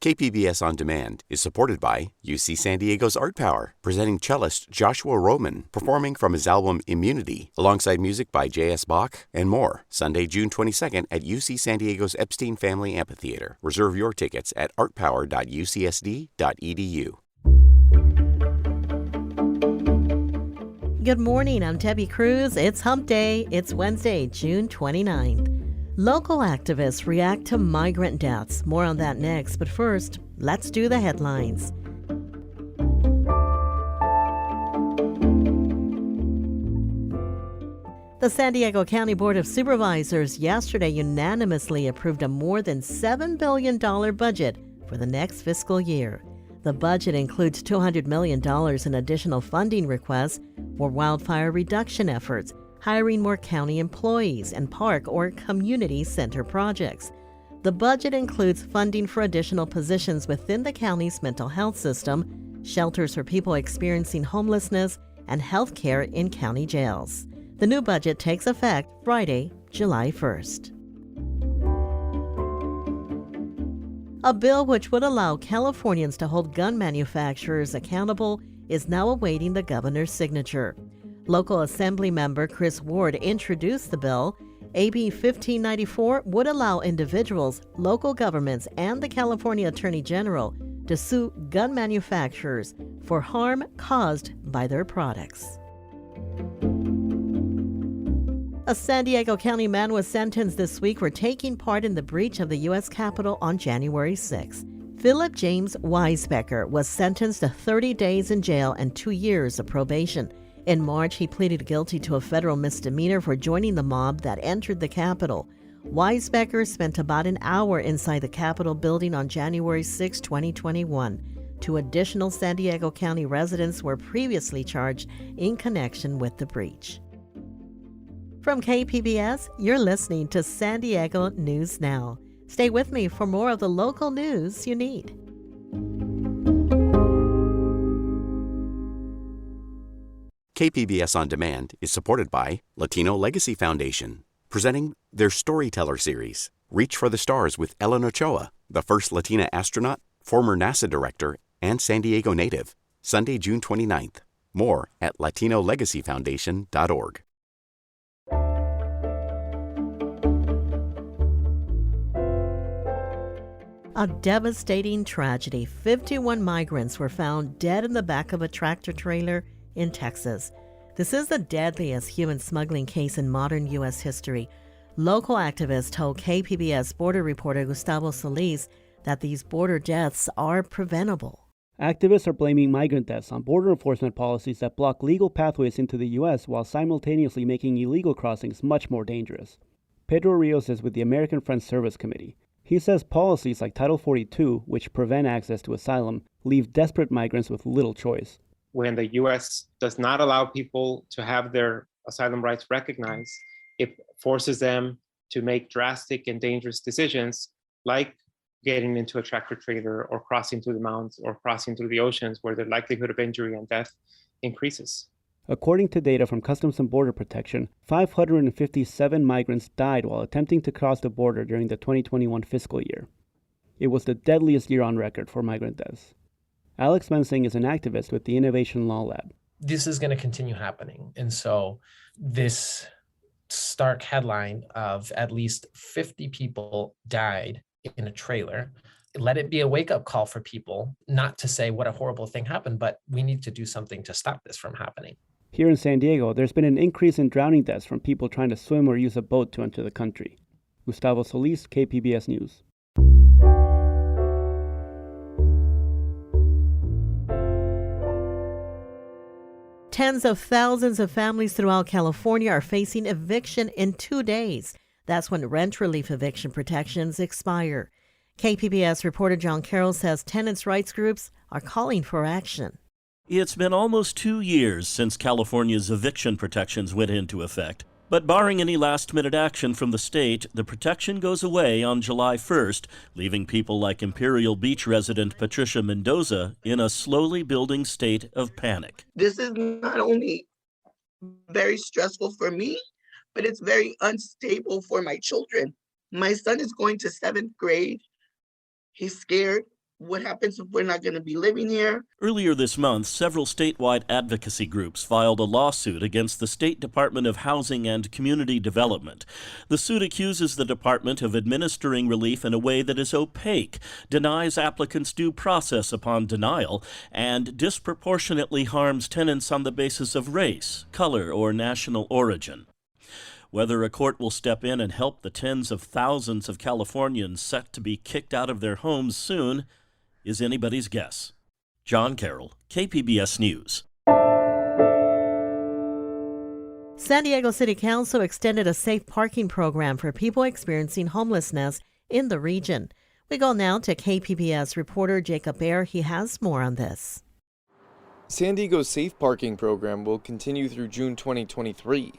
KPBS On Demand is supported by UC San Diego's Art Power, presenting cellist Joshua Roman performing from his album Immunity, alongside music by J.S. Bach and more, Sunday, June 22nd at UC San Diego's Epstein Family Amphitheater. Reserve your tickets at artpower.ucsd.edu. Good morning, I'm Debbie Cruz. It's Hump Day. It's Wednesday, June 29th. Local activists react to migrant deaths. More on that next, but first, let's do the headlines. The San Diego County Board of Supervisors yesterday unanimously approved a more than $7 billion budget for the next fiscal year. The budget includes $200 million in additional funding requests for wildfire reduction efforts, hiring more county employees, and park or community center projects. The budget includes funding for additional positions within the county's mental health system, shelters for people experiencing homelessness, and health care in county jails. The new budget takes effect Friday, July 1st. A bill which would allow Californians to hold gun manufacturers accountable is now awaiting the governor's signature. Local Assembly member Chris Ward introduced the bill. AB 1594 would allow individuals, local governments, and the California Attorney General to sue gun manufacturers for harm caused by their products. A San Diego County man was sentenced this week for taking part in the breach of the U.S. Capitol on January 6. Philip James Weisbecker was sentenced to 30 days in jail and 2 years of probation. In March, he pleaded guilty to a federal misdemeanor for joining the mob that entered the Capitol. Weisbecker spent about an hour inside the Capitol building on January 6, 2021. 2 additional San Diego County residents were previously charged in connection with the breach. From KPBS, you're listening to San Diego News Now. Stay with me for more of the local news you need. KPBS On Demand is supported by Latino Legacy Foundation, presenting their Storyteller series, Reach for the Stars with Ellen Ochoa, the first Latina astronaut, former NASA director, and San Diego native, Sunday, June 29th. More at latinolegacyfoundation.org. A devastating tragedy. 51 migrants were found dead in the back of a tractor trailer in Texas. This is the deadliest human smuggling case in modern U.S. history. Local activists told KPBS border reporter Gustavo Solis that these border deaths are preventable. Activists are blaming migrant deaths on border enforcement policies that block legal pathways into the U.S. while simultaneously making illegal crossings much more dangerous. Pedro Rios is with the American Friends Service Committee. He says policies like Title 42, which prevent access to asylum, leave desperate migrants with little choice. When the U.S. does not allow people to have their asylum rights recognized, it forces them to make drastic and dangerous decisions like getting into a tractor trailer or crossing through the mountains or crossing through the oceans, where the likelihood of injury and death increases. According to data from Customs and Border Protection, 557 migrants died while attempting to cross the border during the 2021 fiscal year. It was the deadliest year on record for migrant deaths. Alex Mensing is an activist with the Innovation Law Lab. This is going to continue happening. And so this stark headline of at least 50 people died in a trailer, let it be a wake-up call for people, not to say what a horrible thing happened, but we need to do something to stop this from happening. Here in San Diego, there's been an increase in drowning deaths from people trying to swim or use a boat to enter the country. Gustavo Solis, KPBS News. Tens of thousands of families throughout California are facing eviction in 2 days. That's when rent relief eviction protections expire. KPBS reporter John Carroll says tenants' rights groups are calling for action. It's been almost 2 years since California's eviction protections went into effect. But barring any last-minute action from the state, the protection goes away on July 1st, leaving people like Imperial Beach resident Patricia Mendoza in a slowly building state of panic. This is not only very stressful for me, but it's very unstable for my children. My son is going to 7th grade. He's scared. What happens if we're not going to be living here? Earlier this month, several statewide advocacy groups filed a lawsuit against the State Department of Housing and Community Development. The suit accuses the department of administering relief in a way that is opaque, denies applicants due process upon denial, and disproportionately harms tenants on the basis of race, color, or national origin. Whether a court will step in and help the tens of thousands of Californians set to be kicked out of their homes soon is anybody's guess. John Carroll, KPBS News. San Diego City Council extended a safe parking program for people experiencing homelessness in the region. We go now to KPBS reporter Jacob Baer. He has more on this. San Diego's safe parking program will continue through June 2023,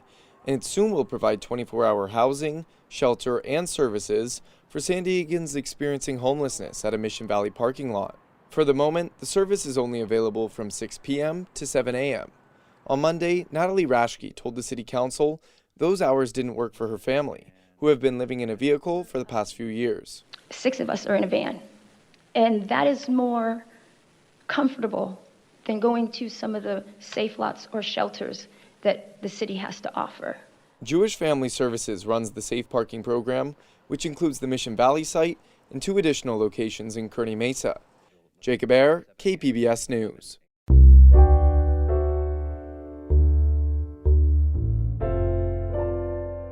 and it soon will provide 24-hour housing, shelter, and services for San Diegans experiencing homelessness at a Mission Valley parking lot. For the moment, the service is only available from 6 p.m. to 7 a.m. On Monday, Natalie Rashke told the City Council those hours didn't work for her family, who have been living in a vehicle for the past few years. 6 of us are in a van, and that is more comfortable than going to some of the safe lots or shelters that the city has to offer. Jewish Family Services runs the safe parking program, which includes the Mission Valley site and 2 additional locations in Kearny Mesa. Jacob Ayer, KPBS News.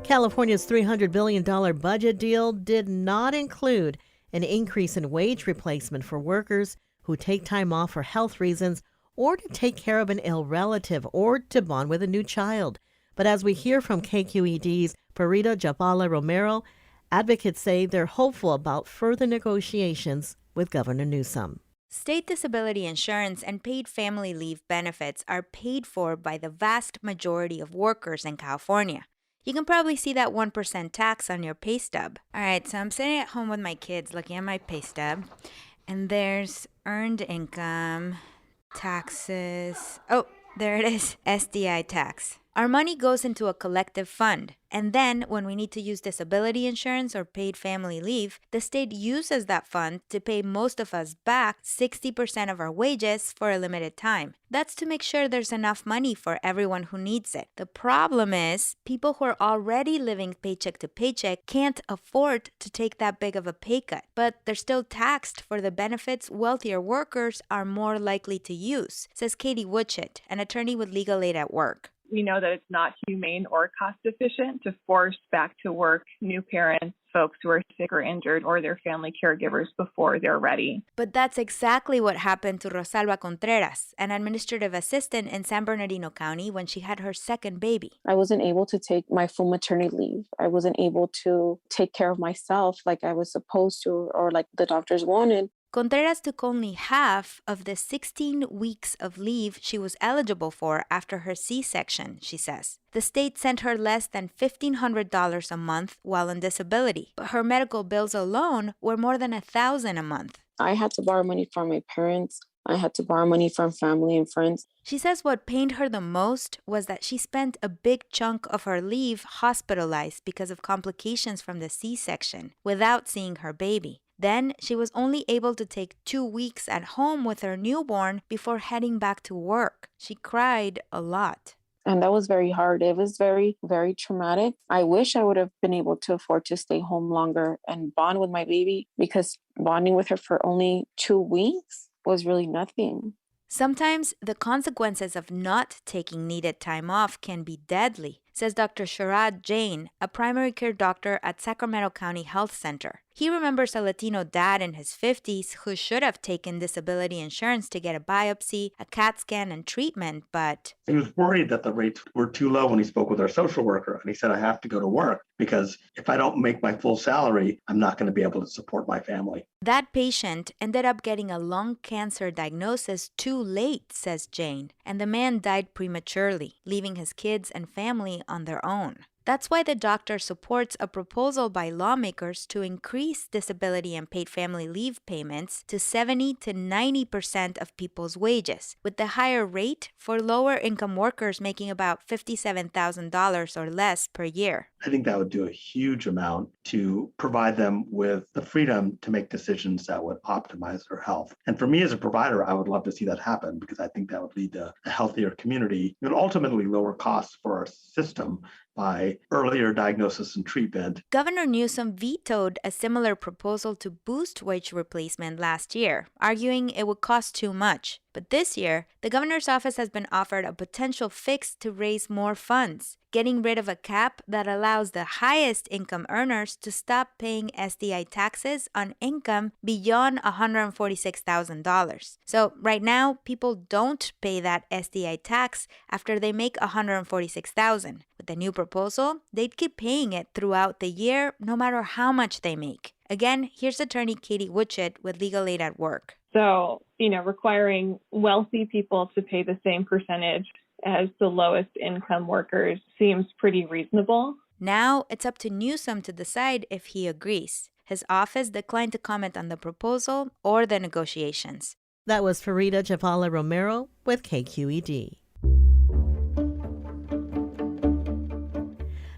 California's $300 billion budget deal did not include an increase in wage replacement for workers who take time off for health reasons or to take care of an ill relative or to bond with a new child. But as we hear from KQED's Farida Jabala Romero, advocates say they're hopeful about further negotiations with Governor Newsom. State disability insurance and paid family leave benefits are paid for by the vast majority of workers in California. You can probably see that 1% tax on your pay stub. All right, so I'm sitting at home with my kids looking at my pay stub, and there's earned income, taxes. Oh, there it is, SDI tax. Our money goes into a collective fund, and then when we need to use disability insurance or paid family leave, the state uses that fund to pay most of us back 60% of our wages for a limited time. That's to make sure there's enough money for everyone who needs it. The problem is, people who are already living paycheck to paycheck can't afford to take that big of a pay cut, but they're still taxed for the benefits wealthier workers are more likely to use, says Katie Woodchit, an attorney with Legal Aid at Work. We know that it's not humane or cost efficient to force back to work new parents, folks who are sick or injured, or their family caregivers before they're ready. But that's exactly what happened to Rosalba Contreras, an administrative assistant in San Bernardino County when she had her second baby. I wasn't able to take my full maternity leave. I wasn't able to take care of myself like I was supposed to or like the doctors wanted. Contreras took only half of the 16 weeks of leave she was eligible for after her C-section, she says. The state sent her less than $1,500 a month while on disability, but her medical bills alone were more than $1,000 a month. I had to borrow money from my parents. I had to borrow money from family and friends. She says what pained her the most was that she spent a big chunk of her leave hospitalized because of complications from the C-section without seeing her baby. Then she was only able to take 2 weeks at home with her newborn before heading back to work. She cried a lot. And that was very hard. It was very, very traumatic. I wish I would have been able to afford to stay home longer and bond with my baby, because bonding with her for only 2 weeks was really nothing. Sometimes the consequences of not taking needed time off can be deadly, says Dr. Sharad Jain, a primary care doctor at Sacramento County Health Center. He remembers a Latino dad in his 50s who should have taken disability insurance to get a biopsy, a CAT scan, and treatment, but he was worried that the rates were too low when he spoke with our social worker. And he said, I have to go to work because if I don't make my full salary, I'm not going to be able to support my family. That patient ended up getting a lung cancer diagnosis too late, says Jane, and the man died prematurely, leaving his kids and family on their own. That's why the doctor supports a proposal by lawmakers to increase disability and paid family leave payments to 70 to 90% of people's wages, with the higher rate for lower income workers making about $57,000 or less per year. I think that would do a huge amount to provide them with the freedom to make decisions that would optimize their health. And for me as a provider, I would love to see that happen because I think that would lead to a healthier community and ultimately lower costs for our system by earlier diagnosis and treatment. Governor Newsom vetoed a similar proposal to boost wage replacement last year, arguing it would cost too much. But this year, the governor's office has been offered a potential fix to raise more funds, getting rid of a cap that allows the highest income earners to stop paying SDI taxes on income beyond $146,000. So right now, people don't pay that SDI tax after they make $146,000. With the new proposal, they'd keep paying it throughout the year, no matter how much they make. Again, here's attorney Katie Woodchett with Legal Aid at Work. So, requiring wealthy people to pay the same percentage as the lowest income workers seems pretty reasonable. Now it's up to Newsom to decide if he agrees. His office declined to comment on the proposal or the negotiations. That was Farida Javala Romero with KQED.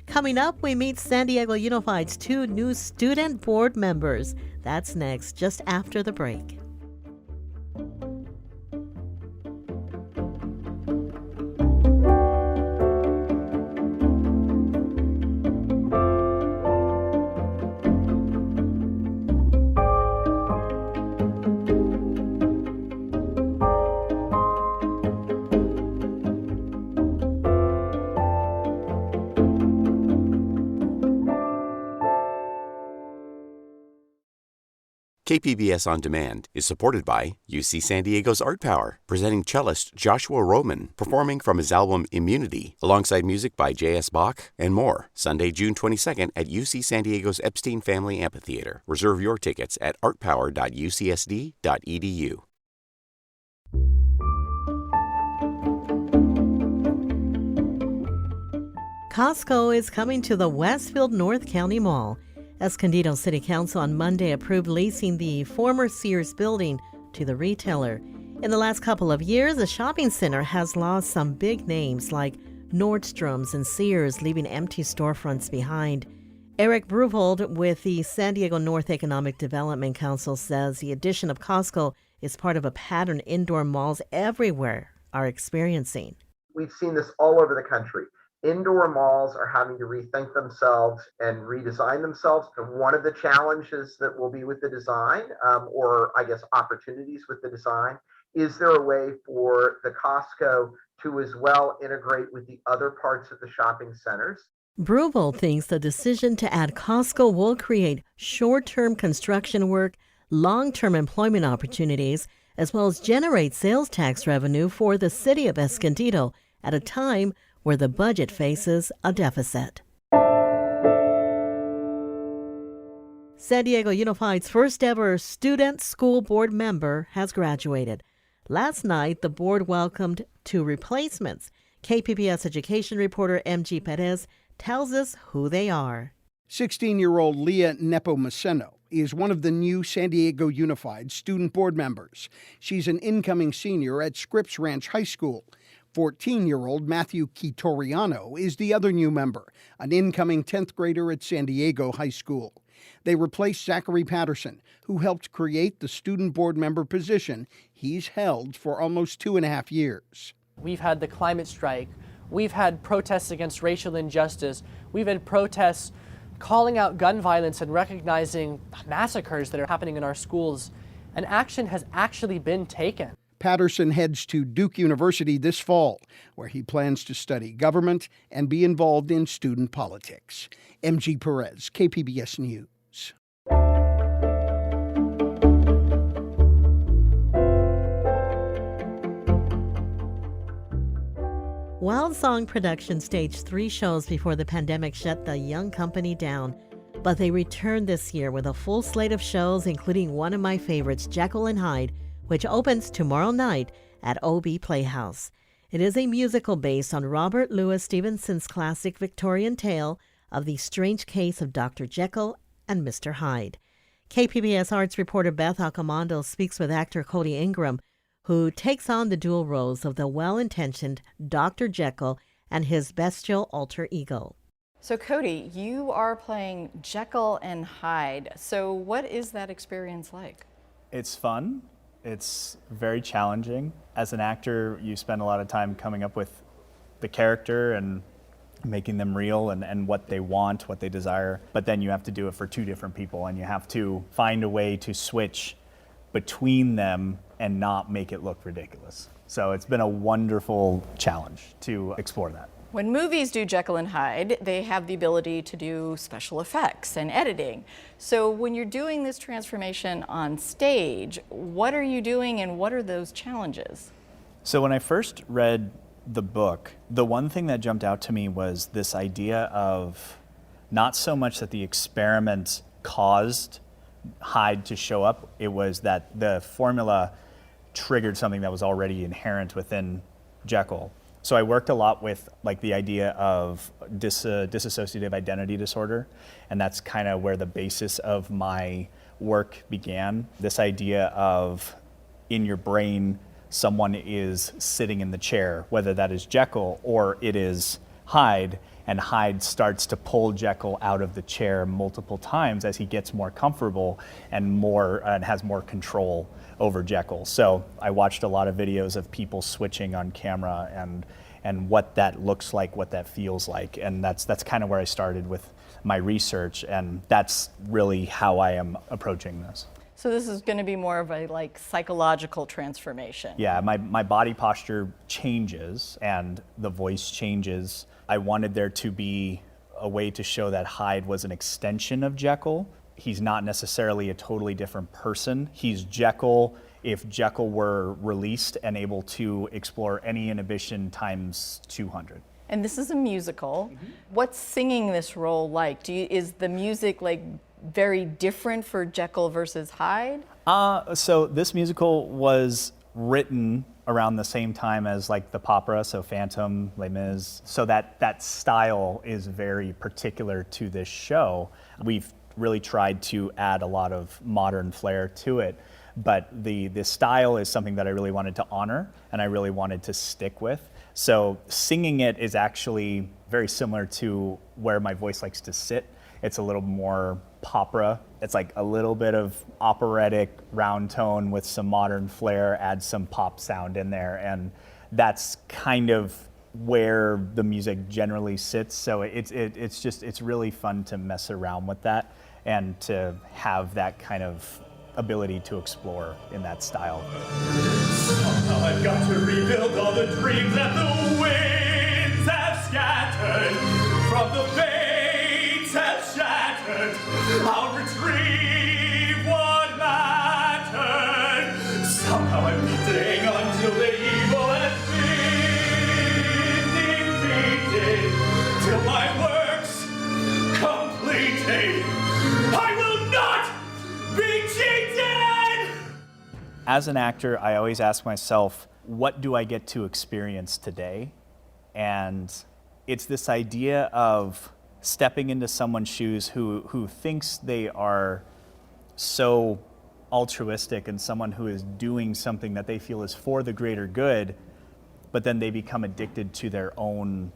Coming up, we meet San Diego Unified's 2 new student board members. That's next, just after the break. KPBS On Demand is supported by UC San Diego's Art Power, presenting cellist Joshua Roman, performing from his album Immunity, alongside music by J.S. Bach and more. Sunday, June 22nd at UC San Diego's Epstein Family Amphitheater. Reserve your tickets at artpower.ucsd.edu. Costco is coming to the Westfield North County Mall. Escondido City Council on Monday approved leasing the former Sears building to the retailer. In the last couple of years, the shopping center has lost some big names like Nordstrom's and Sears, leaving empty storefronts behind. Eric Bruvold with the San Diego North Economic Development Council says the addition of Costco is part of a pattern indoor malls everywhere are experiencing. We've seen this all over the country. Indoor malls are having to rethink themselves and redesign themselves. And one of the challenges that will be with the design, or I guess opportunities with the design, is there a way for the Costco to as well integrate with the other parts of the shopping centers? Bruval thinks the decision to add Costco will create short-term construction work, long-term employment opportunities, as well as generate sales tax revenue for the city of Escondido at a time where the budget faces a deficit. San Diego Unified's first ever student school board member has graduated. Last night, the board welcomed 2 replacements. KPBS education reporter MG Perez tells us who they are. 16-year-old Leah Nepomuceno is one of the new San Diego Unified student board members. She's an incoming senior at Scripps Ranch High School. 14-year-old Matthew Quitoriano is the other new member, an incoming 10th grader at San Diego High School. They replaced Zachary Patterson, who helped create the student board member position he's held for almost 2.5 years. We've had the climate strike. We've had protests against racial injustice. We've had protests calling out gun violence and recognizing massacres that are happening in our schools. And action has actually been taken. Patterson heads to Duke University this fall, where he plans to study government and be involved in student politics. MG Perez, KPBS News. Wild Song Productions staged 3 shows before the pandemic shut the young company down. But they returned this year with a full slate of shows, including one of my favorites, Jekyll and Hyde, which opens tomorrow night at OB Playhouse. It is a musical based on Robert Louis Stevenson's classic Victorian tale of the strange case of Dr. Jekyll and Mr. Hyde. KPBS arts reporter Beth Accomando speaks with actor Cody Ingram, who takes on the dual roles of the well-intentioned Dr. Jekyll and his bestial alter ego. So Cody, you are playing Jekyll and Hyde. So what is that experience like? It's fun. It's very challenging. As an actor, you spend a lot of time coming up with the character and making them real and what they want, what they desire. But then you have to do it for two different people, and you have to find a way to switch between them and not make it look ridiculous. So it's been a wonderful challenge to explore that. When movies do Jekyll and Hyde, they have the ability to do special effects and editing. So when you're doing this transformation on stage, what are you doing and what are those challenges? So when I first read the book, the one thing that jumped out to me was this idea of not so much that the experiment caused Hyde to show up, it was that the formula triggered something that was already inherent within Jekyll. So I worked a lot with like the idea of dissociative identity disorder, and that's kind of where the basis of my work began. This idea of in your brain, someone is sitting in the chair, whether that is Jekyll or it is Hyde, and Hyde starts to pull Jekyll out of the chair multiple times as he gets more comfortable and has more control over Jekyll. So I watched a lot of videos of people switching on camera and what that looks like, what that feels like, and that's kind of where I started with my research, and that's really how I am approaching this. So this is going to be more of a like psychological transformation. Yeah, my body posture changes and the voice changes. I wanted there to be a way to show that Hyde was an extension of Jekyll. He's not necessarily a totally different person. He's Jekyll if Jekyll were released and able to explore any inhibition times 200. And this is a musical. What's singing this role like? Is the music like very different for Jekyll versus Hyde? So this musical was written around the same time as like the opera, so Phantom, Les Mis. So that style is very particular to this show. We've really tried to add a lot of modern flair to it, but the style is something that I really wanted to honor and I really wanted to stick with. So singing it is actually very similar to where my voice likes to sit. It's a little more popera. It's like a little bit of operatic round tone with some modern flair, add some pop sound in there, and that's kind of where the music generally sits. So it's really fun to mess around with that and to have that kind of ability to explore in that style. Somehow I've got to rebuild all the dreams that the winds have scattered, from the fates have shattered. I'll retrieve what mattered. Somehow I'm beating until the evil has been defeated, till my work's completed. I will not be cheated! As an actor, I always ask myself, what do I get to experience today? And it's this idea of stepping into someone's shoes who thinks they are so altruistic and someone who is doing something that they feel is for the greater good, but then they become addicted to their own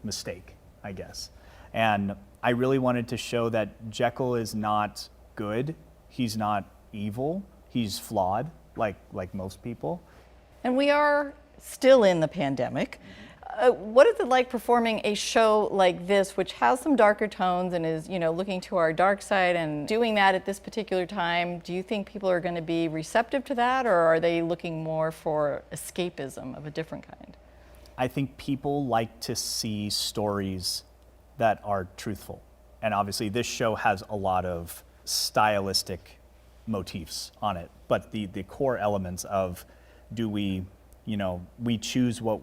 mistake, I guess. And I really wanted to show that Jekyll is not good, he's not evil, he's flawed, like most people. And we are still in the pandemic. What is it like performing a show like this, which has some darker tones and is, looking to our dark side, and doing that at this particular time? Do you think people are going to be receptive to that, or are they looking more for escapism of a different kind? I think people like to see stories that are truthful. And obviously this show has a lot of stylistic motifs on it, but the core elements of we choose what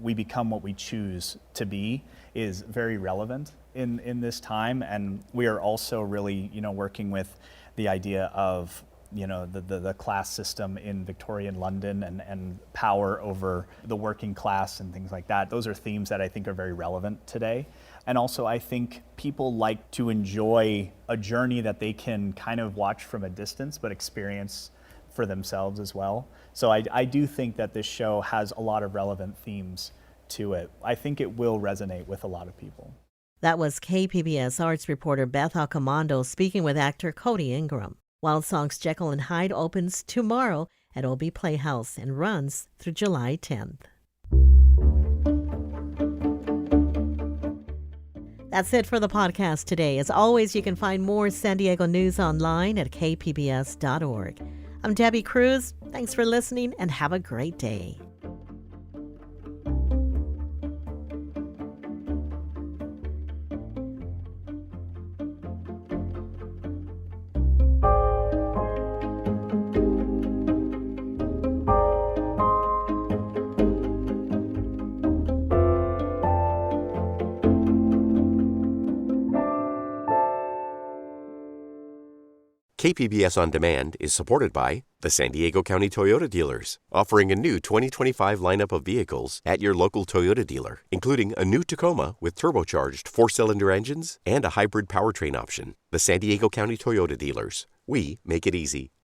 we become, what we choose to be, is very relevant in this time. And we are also really working with the idea of the class system in Victorian London and power over the working class and things like that. Those are themes that I think are very relevant today. And also I think people like to enjoy a journey that they can kind of watch from a distance but experience for themselves as well. So I do think that this show has a lot of relevant themes to it. I think it will resonate with a lot of people. That was KPBS arts reporter Beth Accomando speaking with actor Cody Ingram. Wild Song's Jekyll and Hyde opens tomorrow at OB Playhouse and runs through July 10th. That's it for the podcast today. As always, you can find more San Diego news online at kpbs.org. I'm Debbie Cruz. Thanks for listening and have a great day. KPBS On Demand is supported by the San Diego County Toyota dealers, offering a new 2025 lineup of vehicles at your local Toyota dealer, including a new Tacoma with turbocharged 4-cylinder engines and a hybrid powertrain option. The San Diego County Toyota dealers. We make it easy.